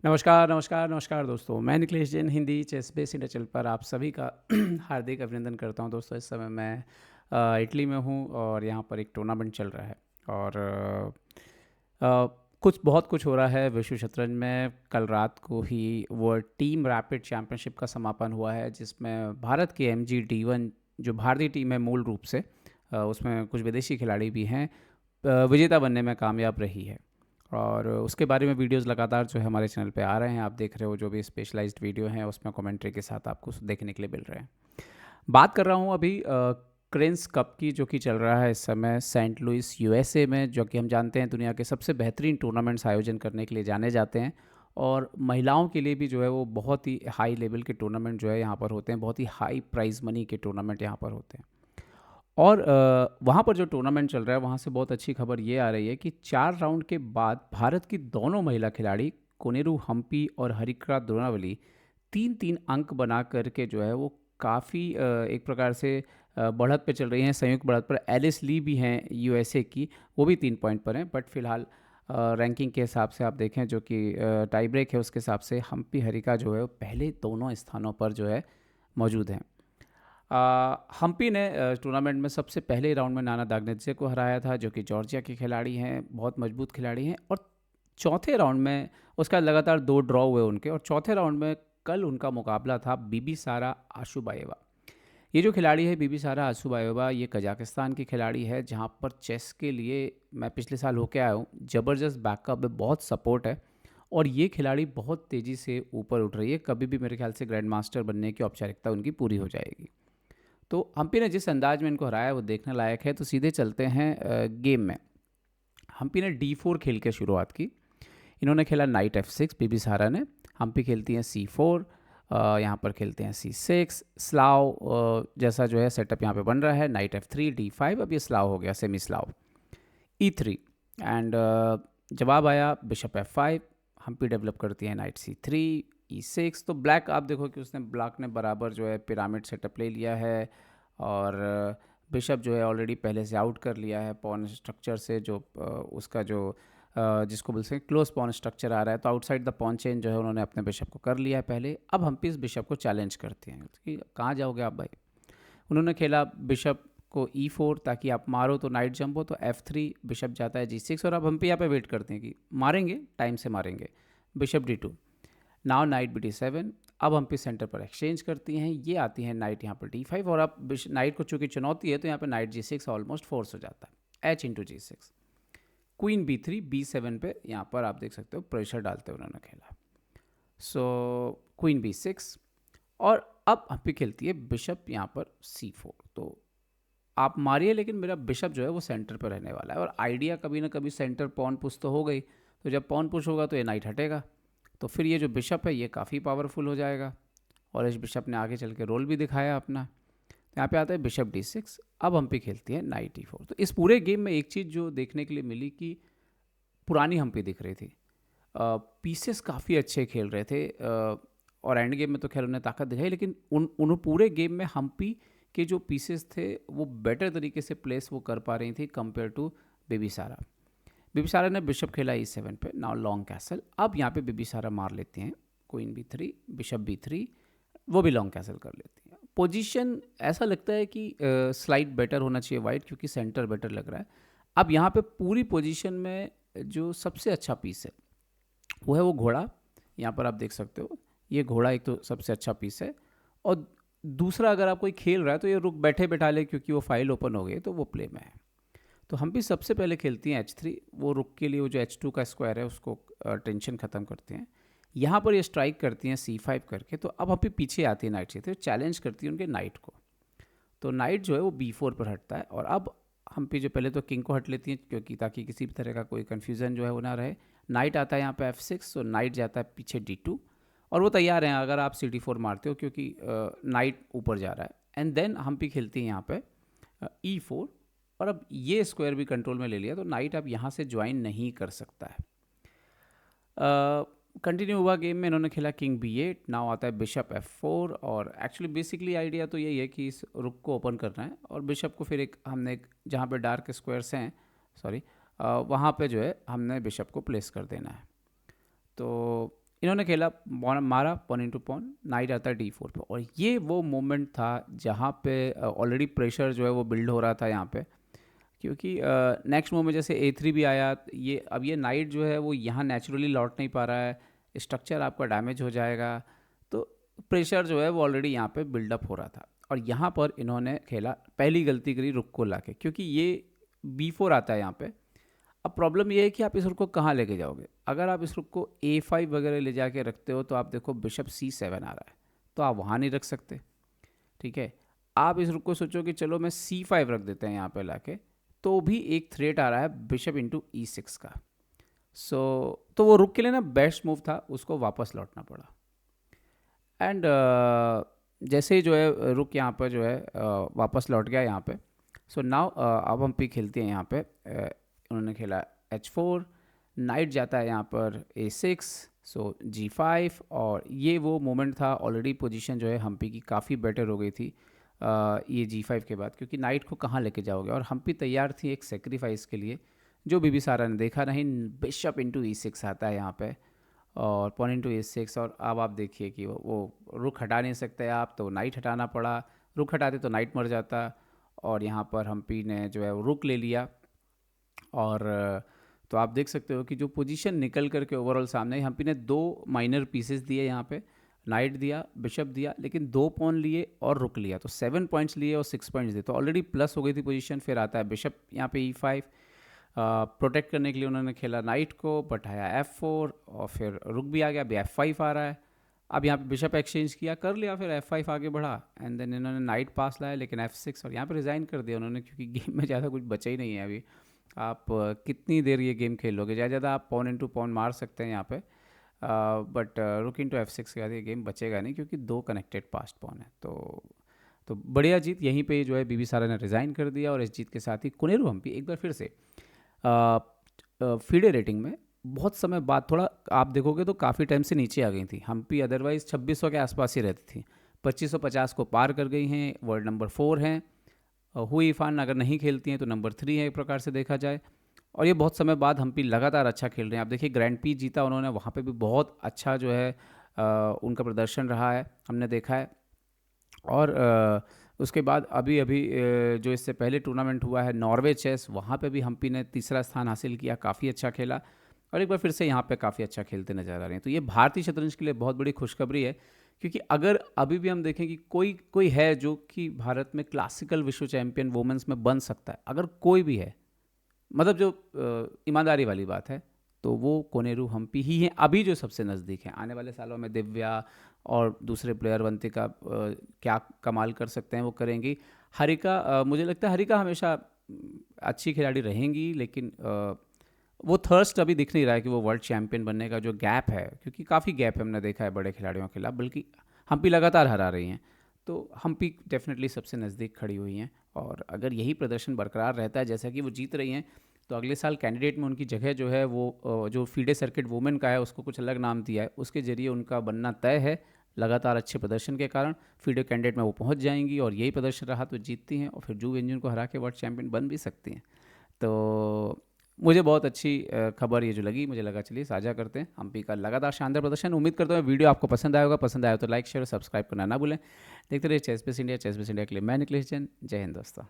नमस्कार, नमस्कार, नमस्कार दोस्तों। मैं Nikhilesh Jain Hindi ChessBase India channel पर आप सभी का हार्दिक अभिनंदन करता हूं। दोस्तों इस समय मैं इटली में हूं और यहां पर एक टूर्नामेंट चल रहा है और बहुत कुछ हो रहा है विश्व शतरंज में। कल रात को ही वर्ल्ड टीम रैपिड चैंपियनशिप का समापन हुआ है जिसमें भारत की MGT1 जो भारतीय टीम है मूल रूप से, उसमें कुछ विदेशी खिलाड़ी भी हैं, विजेता बनने में कामयाब रही है। और उसके बारे में वीडियोस लगातार जो है हमारे चैनल पे आ रहे हैं। आप देख रहे हो जो भी स्पेशलाइज्ड वीडियो हैं उसमें कमेंट्री के साथ आपको देखने के लिए मिल रहे हैं। बात कर रहा हूँ अभी क्रेंस कप की, जो कि चल रहा है इस समय सेंट लुइस USA में, जो कि हम जानते हैं दुनिया के सबसे बेहतरीन टूर्नामेंट्स आयोजन करने के लिए जाने जाते हैं। और महिलाओं के लिए भी जो है वो बहुत ही हाई लेवल के टूर्नामेंट जो है यहाँ पर होते हैं, बहुत ही हाई प्राइज मनी के टूर्नामेंट यहाँ पर होते हैं। और वहाँ पर जो टूर्नामेंट चल रहा है वहाँ से बहुत अच्छी खबर ये आ रही है कि 4 राउंड के बाद भारत की दोनों महिला खिलाड़ी कोनेरू हम्पी और हरिका द्रोणावली 3-3 अंक बना करके जो है वो काफ़ी एक प्रकार से बढ़त पे चल रही हैं, संयुक्त बढ़त पर। एलिस ली भी हैं USA की, वो भी 3 पॉइंट पर हैं। बट फिलहाल रैंकिंग के हिसाब से आप देखें, जो कि टाई ब्रेक है, उसके हिसाब से हम्पी हरिका जो है वो पहले दोनों स्थानों पर जो है मौजूद हैं। हम्पी ने टूर्नामेंट में सबसे पहले राउंड में नाना दागनेत्जे को हराया था, जो कि जॉर्जिया के खिलाड़ी हैं, बहुत मजबूत खिलाड़ी हैं। और चौथे राउंड में उसका लगातार 2 ड्रॉ हुए उनके, और चौथे राउंड में कल उनका मुकाबला था बिबिसारा आशुबाएवा। ये जो खिलाड़ी है बिबिसारा आशुबाएवा, ये कजाकिस्तान की खिलाड़ी है, जहाँ पर चेस के लिए मैं पिछले साल होके आया हूँ। ज़बरदस्त बैकअप है, बहुत सपोर्ट है, और ये खिलाड़ी बहुत तेज़ी से ऊपर उठ रही है। कभी भी मेरे ख्याल से ग्रैंड मास्टर बनने की औपचारिकता उनकी पूरी हो जाएगी। तो हम्पी ने जिस अंदाज में इनको हराया वो देखने लायक है। तो सीधे चलते हैं गेम में। हम्पी ने D4 खेल के शुरुआत की। इन्होंने खेला नाइट F6, बीबी सहारा ने। हम्पी खेलती हैं C4, यहाँ पर खेलते हैं C6। स्लाव जैसा जो है सेटअप यहाँ पे बन रहा है, नाइट F3 D5। अब ये स्लाव हो गया, सेमी स्लाव E3। एंड जवाब आया बिशप F5। हम्पी डेवलप करती है नाइट C3 E6। तो ब्लैक, आप देखो कि ब्लैक ने बराबर जो है पिरामिड सेटअप ले लिया है, और बिशप जो है ऑलरेडी पहले से आउट कर लिया है पॉन स्ट्रक्चर से, जो उसका जो जिसको बोलते हैं क्लोज पॉन स्ट्रक्चर आ रहा है। तो आउटसाइड द पॉन चेन जो है उन्होंने अपने बिशप को कर लिया है पहले। अब हम्पी इस बिशप को चैलेंज करते हैं कि कहाँ जाओगे आप भाई। उन्होंने खेला बिशप को E4, ताकि आप मारो तो नाइट जंप हो, तो F3, बिशप जाता है G6। और अब हम पे यहाँ पे वेट करते हैं कि मारेंगे, टाइम से मारेंगे। Bishop D2, now night BD7। अब हम पे सेंटर पर एक्सचेंज करती हैं, ये आती है नाइट यहाँ पर D5। और अब नाइट को चूंकि चुनौती है तो यहाँ पे नाइट G6 ऑलमोस्ट फोर्स हो जाता है, H×G6। क्वीन B3, B7 पे यहाँ पर आप देख सकते हो प्रेशर डालते हुए उन्होंने खेला। सो क्वीन B6, और अब हम्पी खेलती है बिशप यहाँ पर C4। तो आप मारिए, लेकिन मेरा बिशप जो है वो सेंटर पर रहने वाला है। और आइडिया कभी ना कभी सेंटर पॉन पुश तो हो गई, तो जब पॉन पुश होगा तो ये नाइट हटेगा, तो फिर ये जो बिशप है ये काफ़ी पावरफुल हो जाएगा। और इस बिशप ने आगे चल के रोल भी दिखाया अपना। यहाँ पे आता है बिशप D6। अब हम्पी खेलती है नाइट E4। तो इस पूरे गेम में एक चीज़ जो देखने के लिए मिली कि पुरानी हम्पी दिख रही थी। पीसेस काफ़ी अच्छे खेल रहे थे, और एंड गेम में तो खैर उन्हें ताकत दिखाई, लेकिन उन पूरे गेम में हम्पी के जो पीसेस थे वो बेटर तरीके से प्लेस वो कर पा रही थी कंपेयर टू बिबिसारा। बिबिसारा ने बिशप खेला E7 पे, नाउ लॉन्ग कैसल। अब यहाँ पे बिबिसारा मार लेती हैं क्वीन B3, बिशप B3, वो भी लॉन्ग कैसल कर लेती हैं। पोजीशन ऐसा लगता है कि स्लाइड बेटर होना चाहिए वाइट, क्योंकि सेंटर बेटर लग रहा है। अब यहाँ पे पूरी पोजीशन में जो सबसे अच्छा पीस है वो है वो घोड़ा। यहाँ पर आप देख सकते हो, ये घोड़ा एक तो सबसे अच्छा पीस है। और दूसरा, अगर आप कोई खेल रहा है तो ये रुक बैठे बैठा ले, क्योंकि वो फाइल ओपन हो गई तो वो प्ले में है। तो हम भी सबसे पहले खेलती हैं H3। वो रुक के लिए वो जो H2 का स्क्वायर है उसको टेंशन ख़त्म करते हैं। यहाँ पर ये स्ट्राइक करती हैं C5 करके। तो अब हम भी पीछे आती है नाइट से, तो चैलेंज करती है उनके नाइट को। तो नाइट जो है वो B4 पर हटता है। और अब हम पे जो पहले तो किंग को हट लेती हैं, क्योंकि ताकि किसी भी तरह का कोई कन्फ्यूज़न जो है वो ना रहे। नाइट आता है यहाँ पे F6, तो नाइट जाता है पीछे D2। और वो तैयार हैं अगर आप CD4 मारते हो, क्योंकि नाइट ऊपर जा रहा है। एंड देन हम पे खेलती हैं यहाँ पे E4। और अब ये स्क्वायर भी कंट्रोल में ले लिया, तो नाइट अब यहाँ से ज्वाइन नहीं कर सकता है। कंटिन्यू हुआ गेम में, इन्होंने खेला किंग B8। नाउ आता है बिशप F4। और एक्चुअली बेसिकली आइडिया तो यही है कि इस रुक को ओपन करना है, और बिशप को फिर हमने जहाँ पे डार्क स्क्वायर्स हैं, सॉरी, वहाँ पे जो है हमने बिशप को प्लेस कर देना है। तो इन्होंने खेला मारा पॉन इंटू पॉन, नाइट आता है D4 पे, और ये वो मोमेंट था जहाँ पे ऑलरेडी प्रेशर जो है वो बिल्ड हो रहा था यहाँ पे, क्योंकि नेक्स्ट मूव में जैसे A3 भी आया, ये अब ये नाइट जो है वो यहाँ नेचुरली लौट नहीं पा रहा है, स्ट्रक्चर आपका डैमेज हो जाएगा, तो प्रेशर जो है वो ऑलरेडी यहाँ पे बिल्डअप हो रहा था। और यहाँ पर इन्होंने खेला, पहली गलती करी रुक को लाके, क्योंकि ये B4 आता है यहाँ पे। अब प्रॉब्लम ये है कि आप इस रुक को कहाँ लेके जाओगे। अगर आप इस रुक को A5 वगैरह ले जाके रखते हो तो आप देखो बिशप C7 आ रहा है, तो आप वहाँ नहीं रख सकते, ठीक है। आप इस रुक को सोचो कि चलो मैं C5 रख देते हैं यहाँ पे लाके, तो भी एक थ्रेट आ रहा है बिशप इंटू E6 का। तो वो रुक के लिए ना बेस्ट मूव था, उसको वापस लौटना पड़ा। एंड जैसे ही जो है रुक यहाँ पर जो है वापस लौट गया यहाँ पे। सो नाउ अब हम पिक खेलते हैं यहाँ पे। उन्होंने खेला H4, नाइट जाता है यहाँ पर A6, सो G5, और ये वो मोमेंट था, ऑलरेडी पोजीशन जो है हम्पी की काफ़ी बेटर हो गई थी ये G5 के बाद, क्योंकि नाइट को कहाँ लेके जाओगे। और हम्पी तैयार थी एक सेक्रीफाइस के लिए, जो बिंबिसारा ने देखा नहीं, बिशप इंटू E6 आता है यहाँ पे, और पॉन इंटू A6, और अब आप देखिए कि वो रुक हटा नहीं सकते आप, तो नाइट हटाना पड़ा। रुक हटाते तो नाइट मर जाता, और यहाँ पर हम्पी ने जो है वो रुक ले लिया। और तो आप देख सकते हो कि जो पोजीशन निकल करके ओवरऑल सामने, हम्पी ने 2 माइनर पीसेस दिए यहाँ पे, नाइट दिया, बिशप दिया, लेकिन 2 पॉन लिए और रुक लिया, तो 7 पॉइंट्स लिए और 6 पॉइंट्स दिए, तो ऑलरेडी प्लस हो गई थी पोजीशन। फिर आता है बिशप यहाँ पे E5, प्रोटेक्ट करने के लिए उन्होंने खेला नाइट को, बढ़ाया F4, और फिर रुक भी आ गया, अभी F5 आ रहा है। अब यहाँ पे बिशप एक्सचेंज किया, कर लिया, फिर F5 आगे बढ़ा, एंड देन इन्होंने नाइट पास लाया, लेकिन F6, और यहाँ पे रिज़ाइन कर दिया उन्होंने, क्योंकि गेम में ज़्यादा कुछ बचा ही नहीं है अभी। आप कितनी देर ये गेम खेल लोगे, ज़्यादा आप पॉन इंटू पॉन मार सकते हैं यहाँ पे, बट रुक इंटू F6 के बाद ये गेम बचेगा नहीं, क्योंकि 2 कनेक्टेड पास्ट पॉन है। तो बढ़िया जीत, यहीं पे जो है बिंबिसारा ने रिज़ाइन कर दिया, और इस जीत के साथ ही कोनेरू हम्पी एक बार फिर से फीडे रेटिंग में बहुत समय बाद, थोड़ा आप देखोगे तो काफ़ी टाइम से नीचे आ गई थी। हम्पी अदरवाइज़ 2600 के आसपास ही रहती थी, 2550 को पार कर गई हैं, वर्ल्ड नंबर 4 हैं। हुई इरफान अगर नहीं खेलती हैं तो नंबर 3 है एक प्रकार से देखा जाए, और ये बहुत समय बाद हम्पी लगातार अच्छा खेल रहे हैं। आप देखिए ग्रैंड पी जीता उन्होंने, वहाँ पे भी बहुत अच्छा जो है उनका प्रदर्शन रहा है, हमने देखा है। और उसके बाद अभी अभी जो इससे पहले टूर्नामेंट हुआ है नॉर्वे चेस, वहाँ पे भी हम्पी ने तीसरा स्थान हासिल किया, काफ़ी अच्छा खेला, और एक बार फिर से यहाँ पे काफ़ी अच्छा खेलते नजर आ रहे हैं। तो ये भारतीय शतरंज के लिए बहुत बड़ी खुशखबरी है, क्योंकि अगर अभी भी हम देखें कि कोई है जो कि भारत में क्लासिकल विश्व चैंपियन वुमेंस में बन सकता है, अगर कोई भी है, मतलब जो ईमानदारी वाली बात है, तो वो कोनेरू हम्पी ही हैं अभी जो सबसे नज़दीक हैं। आने वाले सालों में दिव्या और दूसरे प्लेयर वंतिका क्या कमाल कर सकते हैं वो करेंगी। हरिका मुझे लगता है हरिका हमेशा अच्छी खिलाड़ी रहेंगी, लेकिन वो थर्स्ट अभी दिख नहीं रहा है कि वो वर्ल्ड चैंपियन बनने का जो गैप है, क्योंकि काफ़ी गैप हमने देखा है बड़े खिलाड़ियों के खिलाफ, बल्कि हम्पी लगातार हरा रही हैं। तो हम्पी डेफिनेटली सबसे नज़दीक खड़ी हुई हैं, और अगर यही प्रदर्शन बरकरार रहता है जैसा कि वो जीत रही हैं, तो अगले साल कैंडिडेट में उनकी जगह जो है वो जो फीडे सर्किट वुमेन का है उसको कुछ अलग नाम दिया है, उसके ज़रिए उनका बनना तय है। लगातार अच्छे प्रदर्शन के कारण फीडे कैंडिडेट में वो पहुंच जाएंगी, और यही प्रदर्शन रहा तो जीतती हैं, और फिर जू वेंजुन को हरा के वर्ल्ड चैंपियन बन भी सकती हैं। तो मुझे बहुत अच्छी खबर ये जो लगी, मुझे लगा चलिए साझा करते हैं हम्पी का लगातार शानदार प्रदर्शन। उम्मीद करता हूँ वीडियो आपको पसंद आया होगा, पसंद आया तो लाइक शेयर और सब्सक्राइब करना ना भूलें। देखते रहिए चेस बेस इंडिया के लिए मैं निखिलेश जैन। जय हिंद दोस्तों।